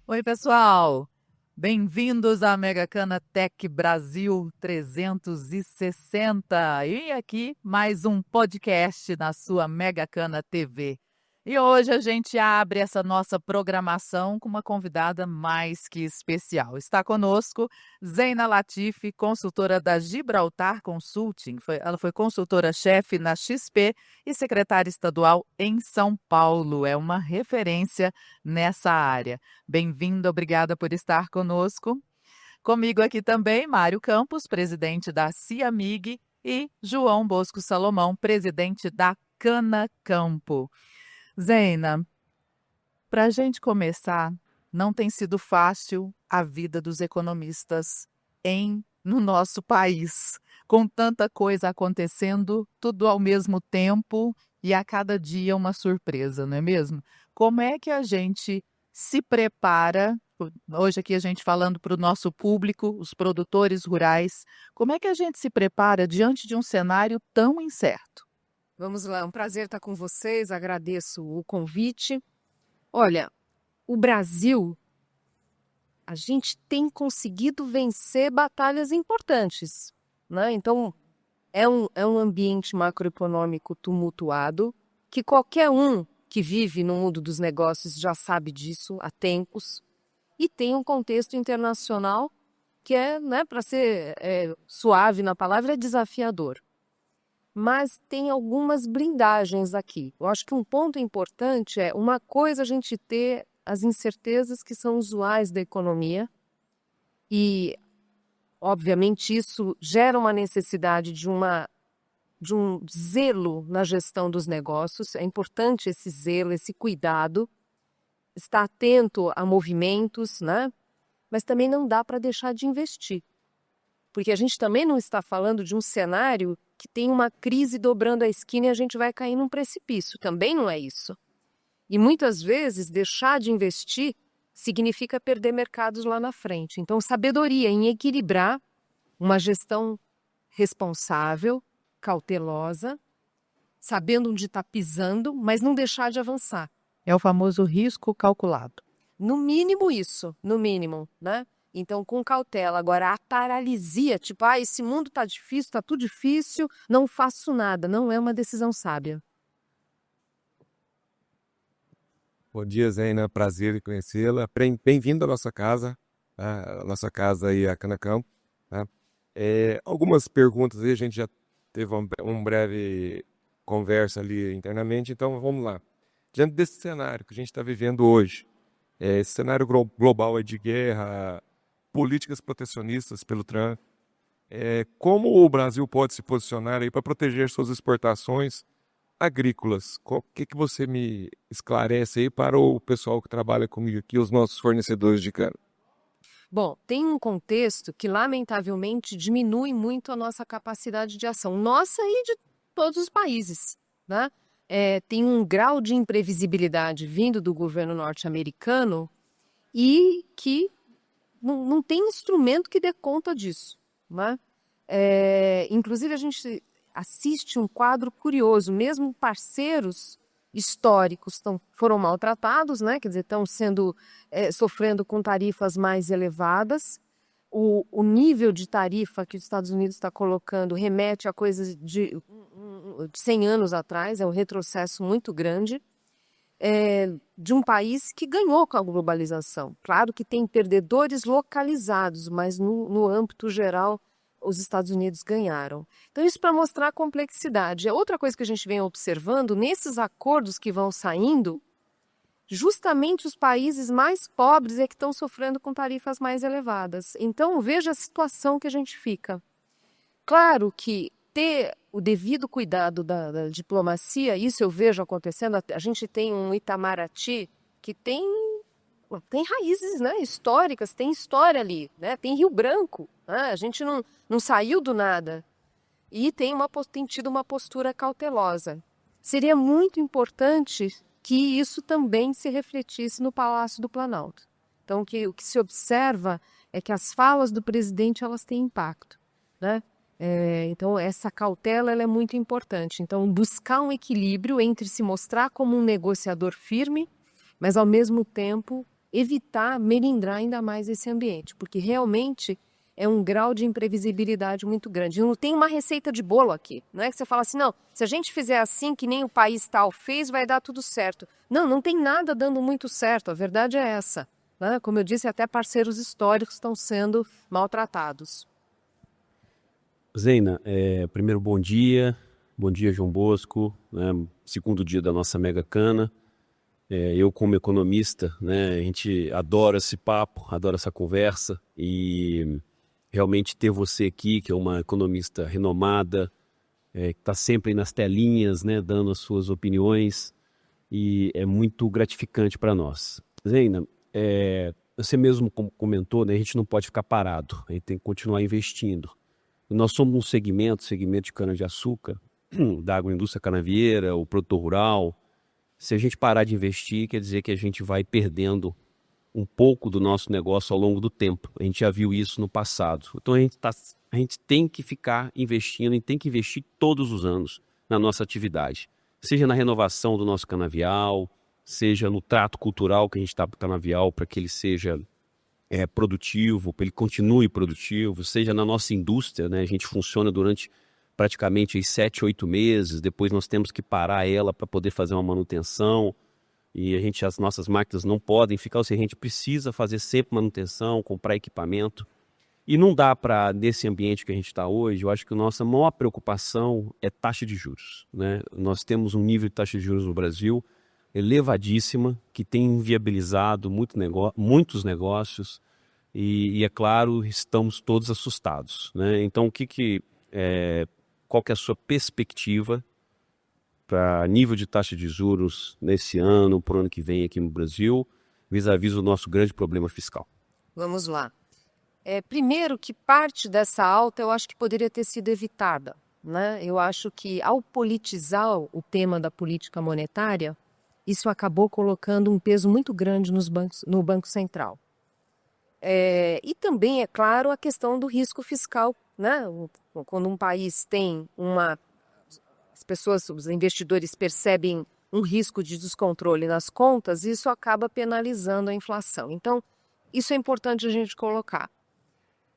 Oi, pessoal! Bem-vindos à Americana Tech Brasil 360. E aqui mais um podcast na sua Americana TV. E hoje a gente abre essa nossa programação com uma convidada mais que especial. Está conosco Zeina Latifi, consultora da Gibraltar Consulting. Ela foi consultora-chefe na XP e secretária estadual em São Paulo. É uma referência nessa área. Bem-vinda, obrigada por estar conosco. Comigo aqui também, Mário Campos, presidente da CIAMIG, e João Bosco Salomão, presidente da Cana Campo. Zeina, para a gente começar, não tem sido fácil a vida dos economistas no nosso país, com tanta coisa acontecendo, tudo ao mesmo tempo e a cada dia uma surpresa, não é mesmo? Como é que a gente se prepara? Hoje aqui a gente falando para o nosso público, os produtores rurais, como é que a gente se prepara diante de um cenário tão incerto? Vamos lá, é um prazer estar com vocês, agradeço o convite. Olha, o Brasil, a gente tem conseguido vencer batalhas importantes, né? Então, é um ambiente macroeconômico tumultuado, que qualquer um que vive no mundo dos negócios já sabe disso há tempos, e tem um contexto internacional que é, né, para ser suave na palavra, é desafiador. Mas tem algumas blindagens aqui. Eu acho que um ponto importante é, uma coisa a gente ter as incertezas que são usuais da economia e, obviamente, isso gera uma necessidade de um zelo na gestão dos negócios. É importante esse zelo, esse cuidado, estar atento a movimentos, né? Mas também não dá para deixar de investir. Porque a gente também não está falando de um cenário que tem uma crise dobrando a esquina e a gente vai cair num precipício. Também não é isso. E muitas vezes deixar de investir significa perder mercados lá na frente. Então, sabedoria em equilibrar uma gestão responsável, cautelosa, sabendo onde está pisando, mas não deixar de avançar. É o famoso risco calculado. No mínimo isso, no mínimo, né? Então, com cautela. Agora, a paralisia, tipo, esse mundo tá difícil, tá tudo difícil, não faço nada, não é uma decisão sábia. Bom dia, Zeina. Prazer em conhecê-la. Bem-vindo à nossa casa, tá? A nossa casa aí, a Canacão. Tá? Algumas perguntas aí, a gente já teve um breve conversa ali internamente, então vamos lá. Diante desse cenário que a gente está vivendo hoje, esse cenário global aí de guerra, políticas protecionistas pelo Trump, como o Brasil pode se posicionar aí para proteger suas exportações agrícolas? O que você me esclarece aí para o pessoal que trabalha comigo aqui, os nossos fornecedores de cana? Bom, tem um contexto que, lamentavelmente, diminui muito a nossa capacidade de ação, nossa e de todos os países, né? Tem um grau de imprevisibilidade vindo do governo norte-americano e que não tem instrumento que dê conta disso, né? Inclusive, a gente assiste um quadro curioso, mesmo parceiros históricos foram maltratados, né? Quer dizer, estão sofrendo com tarifas mais elevadas. O nível de tarifa que os Estados Unidos está colocando remete a coisas de 100 anos atrás, é um retrocesso muito grande. De um país que ganhou com a globalização. Claro que tem perdedores localizados, mas no âmbito geral, os Estados Unidos ganharam. Então, isso para mostrar a complexidade. Outra coisa que a gente vem observando, nesses acordos que vão saindo, justamente os países mais pobres é que estão sofrendo com tarifas mais elevadas. Então, veja a situação que a gente fica. Claro que ter o devido cuidado da diplomacia, isso eu vejo acontecendo. A gente tem um Itamaraty que tem raízes, né, históricas, tem história ali, né, tem Rio Branco, né, a gente não saiu do nada e tem tido uma postura cautelosa. Seria muito importante que isso também se refletisse no Palácio do Planalto. Então, o que se observa é que as falas do presidente elas têm impacto, né? Então, essa cautela ela é muito importante. Então, buscar um equilíbrio entre se mostrar como um negociador firme, mas, ao mesmo tempo, evitar melindrar ainda mais esse ambiente, porque realmente é um grau de imprevisibilidade muito grande. Não tem uma receita de bolo aqui. Não é que você fala assim, não, se a gente fizer assim, que nem o país tal fez, vai dar tudo certo. Não, não tem nada dando muito certo. A verdade é essa. Né? Como eu disse, até parceiros históricos estão sendo maltratados. Zeina, primeiro bom dia João Bosco, né? Segundo dia da nossa Mega Cana. Eu como economista, né, a gente adora esse papo, adora essa conversa e realmente ter você aqui, que é uma economista renomada, que está sempre nas telinhas, né, dando as suas opiniões e é muito gratificante para nós. Zeina, você mesmo comentou, né, a gente não pode ficar parado, a gente tem que continuar investindo. Nós somos um segmento de cana-de-açúcar, da agroindústria canavieira, o produtor rural. Se a gente parar de investir, quer dizer que a gente vai perdendo um pouco do nosso negócio ao longo do tempo. A gente já viu isso no passado. Então a gente tem que ficar investindo e tem que investir todos os anos na nossa atividade. Seja na renovação do nosso canavial, seja no trato cultural que a gente está para o canavial para que ele seja produtivo, para ele continue produtivo, seja na nossa indústria, né? A gente funciona durante praticamente 7, 8 meses, depois nós temos que parar ela para poder fazer uma manutenção e as nossas máquinas não podem ficar, ou seja, a gente precisa fazer sempre manutenção, comprar equipamento e não dá para, nesse ambiente que a gente está hoje, eu acho que a nossa maior preocupação é taxa de juros, né? Nós temos um nível de taxa de juros no Brasil elevadíssima, que tem inviabilizado muitos negócios e é claro, estamos todos assustados, né? Então, qual que é a sua perspectiva para nível de taxa de juros nesse ano, para o ano que vem aqui no Brasil, vis-à-vis o nosso grande problema fiscal? Vamos lá. Primeiro que parte dessa alta eu acho que poderia ter sido evitada, né? Eu acho que ao politizar o tema da política monetária, isso acabou colocando um peso muito grande no Banco Central. E também, é claro, a questão do risco fiscal, né? Quando um país tem os investidores percebem um risco de descontrole nas contas, isso acaba penalizando a inflação. Então, isso é importante a gente colocar.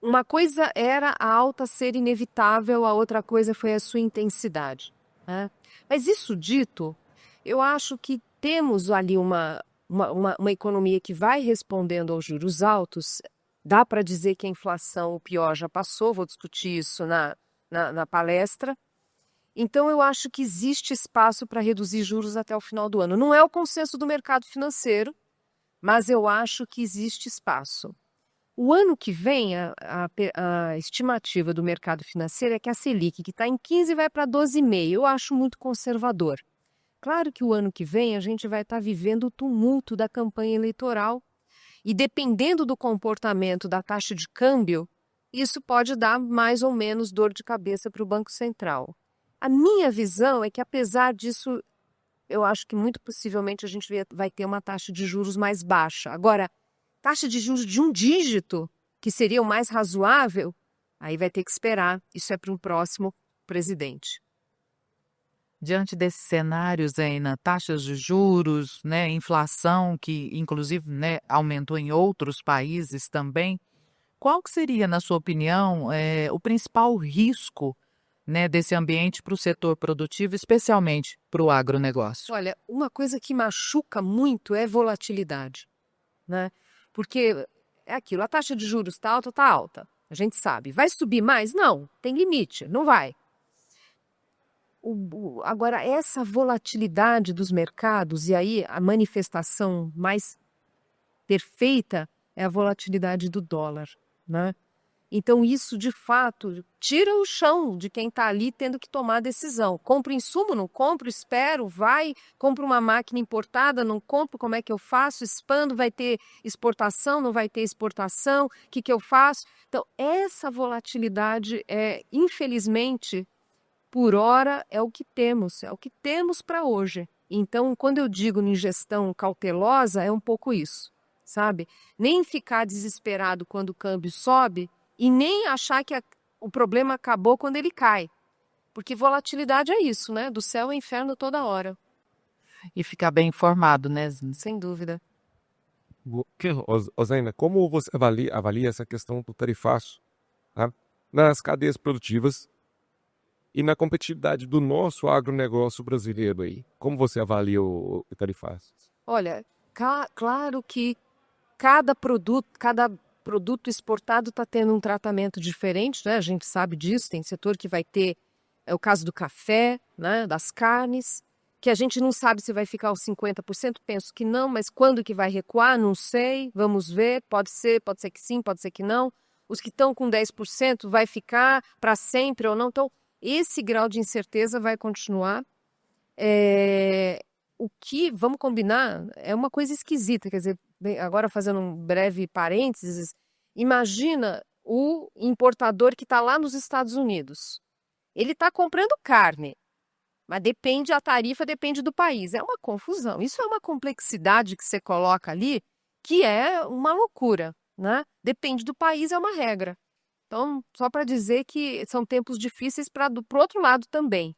Uma coisa era a alta ser inevitável, a outra coisa foi a sua intensidade, né? Mas isso dito, eu acho que temos ali uma economia que vai respondendo aos juros altos. Dá para dizer que a inflação, o pior já passou, vou discutir isso na palestra. Então, eu acho que existe espaço para reduzir juros até o final do ano. Não é o consenso do mercado financeiro, mas eu acho que existe espaço. O ano que vem, a estimativa do mercado financeiro é que a Selic, que está em 15, vai para 12,5. Eu acho muito conservador. Claro que o ano que vem a gente vai estar vivendo o tumulto da campanha eleitoral e dependendo do comportamento da taxa de câmbio, isso pode dar mais ou menos dor de cabeça para o Banco Central. A minha visão é que, apesar disso, eu acho que muito possivelmente a gente vai ter uma taxa de juros mais baixa. Agora, taxa de juros de 1 dígito, que seria o mais razoável, aí vai ter que esperar. Isso é para um próximo presidente. Diante desses cenários, Zeina, taxas de juros, né, inflação, que inclusive, né, aumentou em outros países também, qual que seria, na sua opinião, o principal risco, né, desse ambiente para o setor produtivo, especialmente para o agronegócio? Olha, uma coisa que machuca muito é volatilidade, né? Porque é aquilo, a taxa de juros está alta, a gente sabe. Vai subir mais? Não, tem limite, não vai. Agora, essa volatilidade dos mercados, e aí a manifestação mais perfeita é a volatilidade do dólar, né? Então, isso, de fato, tira o chão de quem está ali tendo que tomar a decisão. Compro insumo, não compro, espero, compro uma máquina importada, não compro, como é que eu faço? Expando, vai ter exportação, não vai ter exportação, o que eu faço? Então, essa volatilidade, infelizmente, por hora, é o que temos para hoje. Então, quando eu digo em gestão cautelosa, é um pouco isso, sabe? Nem ficar desesperado quando o câmbio sobe, e nem achar que o problema acabou quando ele cai. Porque volatilidade é isso, né? Do céu ao inferno toda hora. E ficar bem informado, né? Sem dúvida. Zaina, como você avalia essa questão do tarifaço, tá? Nas cadeias produtivas e na competitividade do nosso agronegócio brasileiro aí? Como você avalia o tarifaço? Olha, claro que cada produto exportado está tendo um tratamento diferente, né? A gente sabe disso, tem setor que vai ter, é o caso do café, né? Das carnes, que a gente não sabe se vai ficar os 50%, penso que não, mas quando que vai recuar, não sei, vamos ver, pode ser que sim, pode ser que não. Os que estão com 10% vai ficar para sempre ou não? Então, esse grau de incerteza vai continuar. O que, vamos combinar, é uma coisa esquisita, quer dizer, agora fazendo um breve parênteses, imagina o importador que está lá nos Estados Unidos. Ele está comprando carne, mas a tarifa depende do país. É uma confusão. Isso é uma complexidade que você coloca ali, que é uma loucura, né? Depende do país, é uma regra. Então, só para dizer que são tempos difíceis para o outro lado também.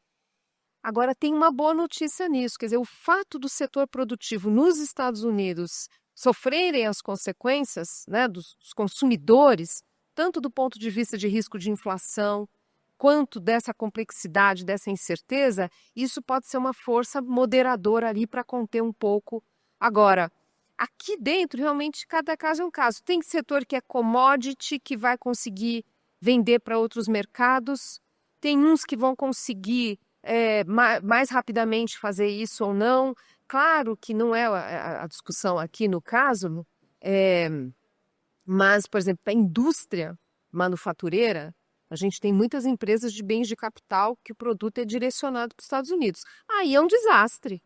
Agora, tem uma boa notícia nisso, quer dizer, o fato do setor produtivo nos Estados Unidos sofrerem as consequências, né, dos consumidores, tanto do ponto de vista de risco de inflação, quanto dessa complexidade, dessa incerteza, isso pode ser uma força moderadora ali para conter um pouco. Agora, aqui dentro, realmente, cada caso é um caso. Tem setor que é commodity, que vai conseguir vender para outros mercados, tem uns que vão conseguir mais rapidamente fazer isso ou não. Claro que não é a discussão aqui no caso, mas, por exemplo, a indústria manufatureira, a gente tem muitas empresas de bens de capital que o produto é direcionado para os Estados Unidos. Aí é um desastre.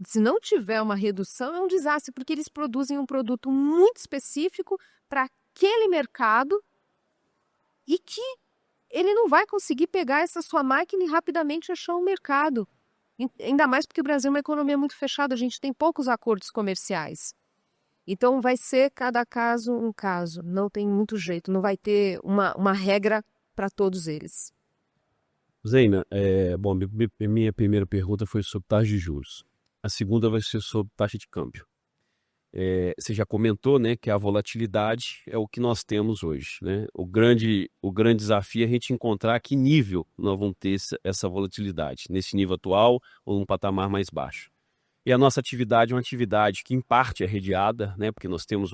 Se não tiver uma redução, é um desastre, porque eles produzem um produto muito específico para aquele mercado e que ele não vai conseguir pegar essa sua máquina e rapidamente achar um mercado. Ainda mais porque o Brasil é uma economia muito fechada, a gente tem poucos acordos comerciais. Então vai ser cada caso um caso, não tem muito jeito, não vai ter uma regra para todos eles. Zeina, bom, minha primeira pergunta foi sobre taxa de juros. A segunda vai ser sobre taxa de câmbio. Você já comentou, né, que a volatilidade é o que nós temos hoje, né? O grande desafio é a gente encontrar a que nível nós vamos ter essa volatilidade, nesse nível atual ou num patamar mais baixo. E a nossa atividade é uma atividade que, em parte, é redeada, né, porque nós temos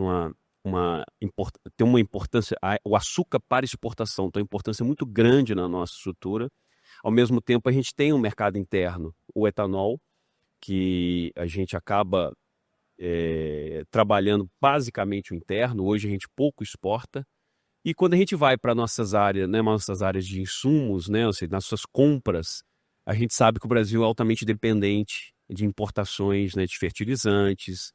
tem uma importância, o açúcar para exportação tem uma importância muito grande na nossa estrutura. Ao mesmo tempo, a gente tem um mercado interno, o etanol, que a gente acaba trabalhando basicamente o interno. Hoje a gente pouco exporta. E quando a gente vai para nossas áreas, né, nossas áreas de insumos, né, ou seja, nas suas compras, a gente sabe que o Brasil é altamente dependente de importações, né, de fertilizantes,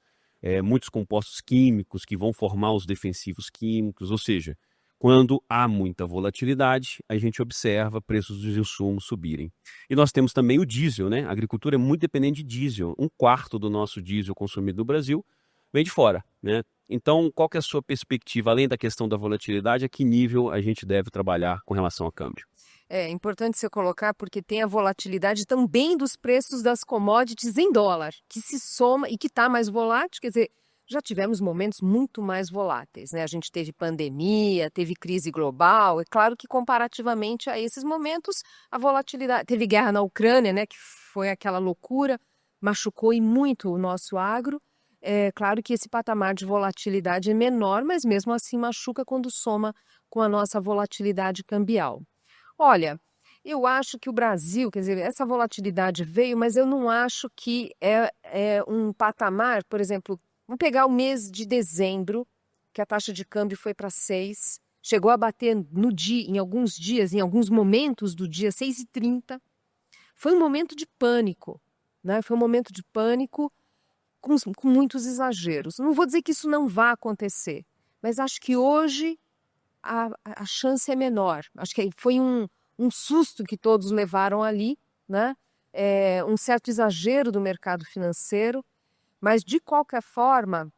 muitos compostos químicos que vão formar os defensivos químicos, ou seja, quando há muita volatilidade, a gente observa preços dos insumos subirem. E nós temos também o diesel, né? A agricultura é muito dependente de diesel. 1/4 do nosso diesel consumido no Brasil vem de fora, né? Então, qual que é a sua perspectiva, além da questão da volatilidade, a que nível a gente deve trabalhar com relação ao câmbio? É importante você colocar porque tem a volatilidade também dos preços das commodities em dólar, que se soma e que está mais volátil, quer dizer, já tivemos momentos muito mais voláteis, né? A gente teve pandemia, teve crise global. É claro que comparativamente a esses momentos, a volatilidade... Teve guerra na Ucrânia, né? Que foi aquela loucura, machucou e muito o nosso agro. É claro que esse patamar de volatilidade é menor, mas mesmo assim machuca quando soma com a nossa volatilidade cambial. Olha, eu acho que o Brasil, quer dizer, essa volatilidade veio, mas eu não acho que é um patamar, por exemplo... Vamos pegar o mês de dezembro, que a taxa de câmbio foi para 6, chegou a bater no dia, em alguns dias, em alguns momentos do dia, 6,30. Foi um momento de pânico, né? Foi um momento de pânico com muitos exageros. Não vou dizer que isso não vá acontecer, mas acho que hoje a chance é menor. Acho que foi um susto que todos levaram ali, né? Um certo exagero do mercado financeiro. Mas, de qualquer forma,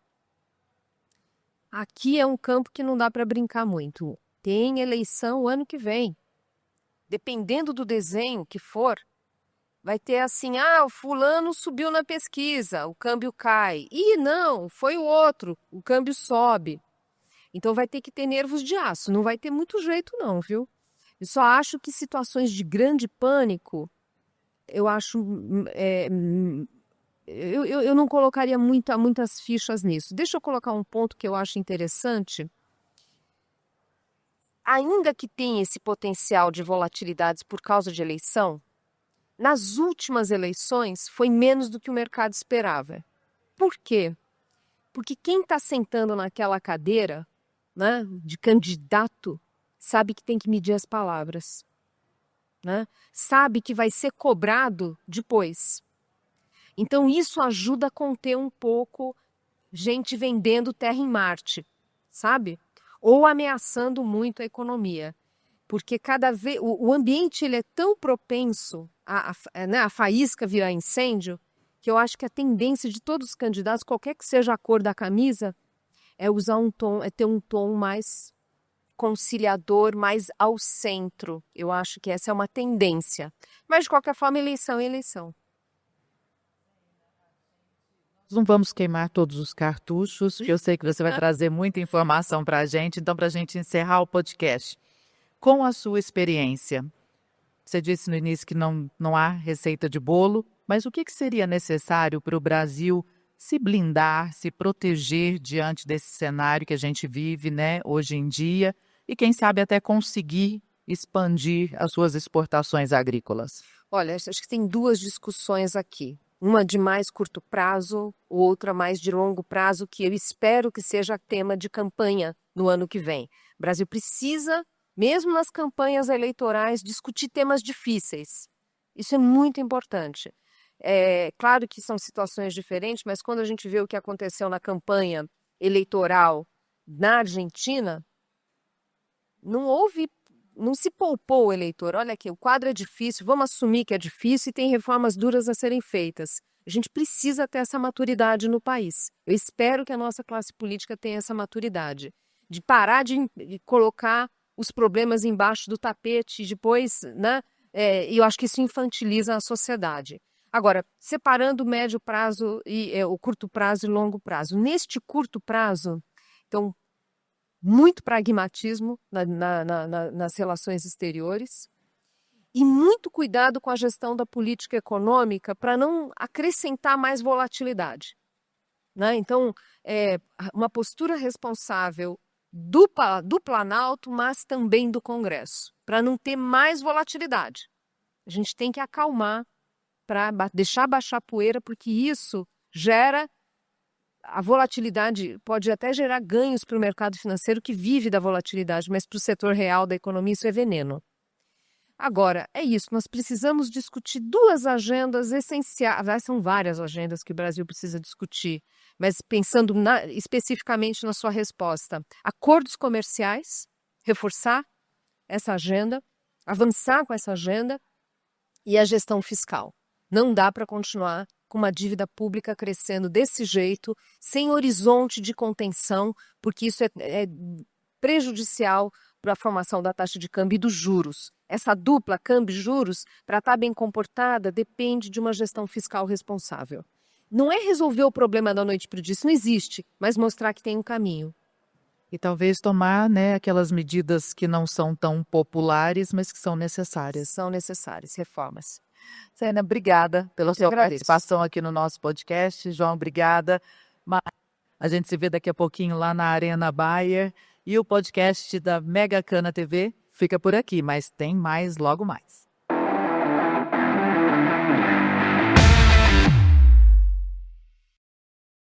aqui é um campo que não dá para brincar muito. Tem eleição o ano que vem. Dependendo do desenho que for, Vai ter assim, o fulano subiu na pesquisa, o câmbio cai. Ih, não, foi o outro, o câmbio sobe. Então vai ter que ter nervos de aço, não vai ter muito jeito não, viu? Eu só acho que situações de grande pânico, eu acho, eu não colocaria muitas fichas nisso. Deixa eu colocar um ponto que eu acho interessante. Ainda que tenha esse potencial de volatilidades por causa de eleição, nas últimas eleições foi menos do que o mercado esperava. Por quê? Porque quem está sentando naquela cadeira, né, de candidato, sabe que tem que medir as palavras, né? Sabe que vai ser cobrado depois. Então isso ajuda a conter um pouco gente vendendo terra em Marte, sabe? Ou ameaçando muito a economia. Porque cada vez o ambiente ele é tão propenso a faísca virar incêndio, que eu acho que a tendência de todos os candidatos, qualquer que seja a cor da camisa, é usar um tom, é ter um tom mais conciliador, mais ao centro. Eu acho que essa é uma tendência. Mas, de qualquer forma, eleição é eleição. Não vamos queimar todos os cartuchos, porque eu sei que você vai trazer muita informação para a gente. Então, para a gente encerrar o podcast, com a sua experiência, você disse no início que não há receita de bolo, mas o que seria necessário para o Brasil se blindar, se proteger diante desse cenário que a gente vive, né, hoje em dia, e quem sabe até conseguir expandir as suas exportações agrícolas? Olha, acho que tem duas discussões aqui. Uma de mais curto prazo, outra mais de longo prazo, que eu espero que seja tema de campanha no ano que vem. O Brasil precisa, mesmo nas campanhas eleitorais, discutir temas difíceis. Isso é muito importante. É claro que são situações diferentes, mas quando a gente vê o que aconteceu na campanha eleitoral na Argentina, não se poupou o eleitor. Olha aqui, o quadro é difícil, vamos assumir que é difícil e tem reformas duras a serem feitas. A gente precisa ter essa maturidade no país. Eu espero que a nossa classe política tenha essa maturidade, de parar de colocar os problemas embaixo do tapete e depois, né? Eu acho que isso infantiliza a sociedade. Agora, separando o médio prazo e o curto prazo e longo prazo. Neste curto prazo, então, muito pragmatismo nas relações exteriores e muito cuidado com a gestão da política econômica para não acrescentar mais volatilidade, né? Então, uma postura responsável do Planalto, mas também do Congresso, para não ter mais volatilidade. A gente tem que acalmar para deixar baixar a poeira, porque isso gera a volatilidade, pode até gerar ganhos para o mercado financeiro que vive da volatilidade, mas para o setor real da economia isso é veneno. Agora, é isso, nós precisamos discutir duas agendas essenciais, são várias agendas que o Brasil precisa discutir, mas pensando especificamente na sua resposta, acordos comerciais, reforçar essa agenda, avançar com essa agenda e a gestão fiscal. Não dá para continuar com uma dívida pública crescendo desse jeito, sem horizonte de contenção, porque isso é prejudicial para a formação da taxa de câmbio e dos juros. Essa dupla câmbio e juros, para estar bem comportada, depende de uma gestão fiscal responsável. Não é resolver o problema da noite para o dia, isso não existe, mas mostrar que tem um caminho. E talvez tomar, né, aquelas medidas que não são tão populares, mas que são necessárias. São necessárias reformas. Zaina, obrigada pela sua participação aqui no nosso podcast. João, obrigada. A gente se vê daqui a pouquinho lá na Arena Bayer. E o podcast da Mega Cana TV fica por aqui, mas tem mais logo mais.